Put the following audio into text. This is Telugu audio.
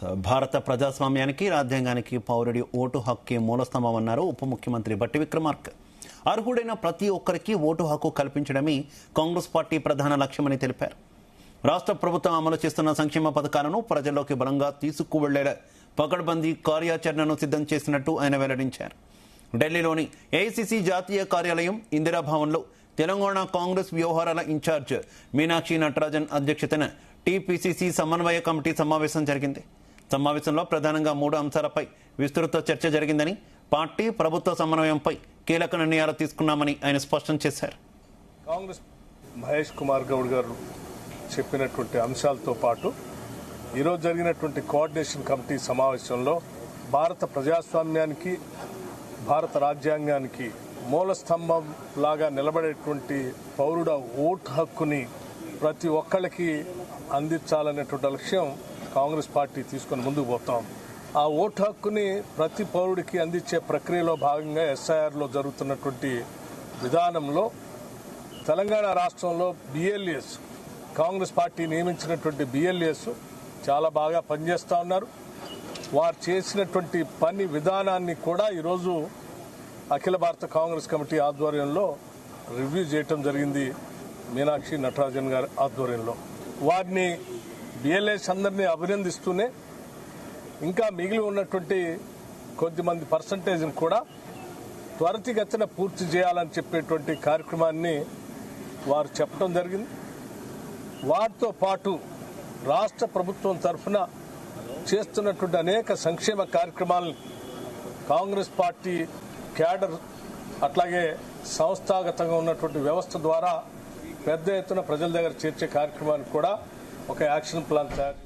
భారత ప్రజాస్వామ్యానికి రాజ్యాంగానికి పౌరుడి ఓటు హక్కే మూలస్తంభమన్నారు ఉప ముఖ్యమంత్రి బట్టి విక్రమార్క. అర్హుడైన ప్రతి ఒక్కరికి ఓటు హక్కు కల్పించడమే కాంగ్రెస్ పార్టీ ప్రధాన లక్ష్యమని తెలిపారు. రాష్ట్ర ప్రభుత్వం అమలు చేస్తున్న సంక్షేమ పథకాలను ప్రజల్లోకి బలంగా తీసుకువెళ్లేలా పకడ్బందీ కార్యాచరణను సిద్ధం చేసినట్టు ఆయన వెల్లడించారు. ఢిల్లీలోని ఏఐసీసీ జాతీయ కార్యాలయం ఇందిరాభవన్లో తెలంగాణ కాంగ్రెస్ వ్యవహారాల ఇన్ఛార్జ్ మీనాక్షి నటరాజన్ అధ్యక్షతన టీపీసీసీ సమన్వయ కమిటీ సమావేశం జరిగింది. సమావేశంలో ప్రధానంగా 3 అంశాలపై విస్తృత చర్చ జరిగిందని, పార్టీ ప్రభుత్వ సమన్వయంపై కీలక నిర్ణయాలు తీసుకున్నామని ఆయన స్పష్టం చేశారు. కాంగ్రెస్ మహేష్ కుమార్ గౌడ్ గారు చెప్పినటువంటి అంశాలతో పాటు ఈరోజు జరిగినటువంటి కోఆర్డినేషన్ కమిటీ సమావేశంలో భారత ప్రజాస్వామ్యానికి, భారత రాజ్యాంగానికి మూల స్తంభం లాగా నిలబడేటువంటి పౌరుడ ఓటు హక్కుని ప్రతి ఒక్కళ్ళకి అందించాలనేటువంటి లక్ష్యం కాంగ్రెస్ పార్టీ తీసుకొని ముందుకు పోతాం. ఆ ఓటు హక్కుని ప్రతి పౌరుడికి అందించే ప్రక్రియలో భాగంగా ఎస్ఐఆర్లో జరుగుతున్నటువంటి విధానంలో తెలంగాణ రాష్ట్రంలో బిఎల్ఏస్, కాంగ్రెస్ పార్టీ నియమించినటువంటి బిఎల్ఏస్ చాలా బాగా పనిచేస్తూ ఉన్నారు. వారు చేసినటువంటి పని విధానాన్ని కూడా ఈరోజు అఖిల భారత కాంగ్రెస్ కమిటీ ఆధ్వర్యంలో రివ్యూ చేయటం జరిగింది. మీనాక్షి నటరాజన్ గారి ఆధ్వర్యంలో వారిని బిఎల్ఏస్ అందరినీ అభినందిస్తూనే ఇంకా మిగిలి ఉన్నటువంటి కొద్దిమంది పర్సంటేజ్ని కూడా త్వరితగతిన పూర్తి చేయాలని చెప్పేటువంటి కార్యక్రమాన్ని వారు చెప్పడం జరిగింది. వారితో పాటు రాష్ట్ర ప్రభుత్వం తరఫున చేస్తున్నటువంటి అనేక సంక్షేమ కార్యక్రమాలను కాంగ్రెస్ పార్టీ క్యాడర్ అట్లాగే సంస్థాగతంగా ఉన్నటువంటి వ్యవస్థ ద్వారా పెద్ద ఎత్తున ప్రజల దగ్గర చేర్చే కార్యక్రమానికి కూడా ఒక యాక్షన్ ప్లాన్ తయారు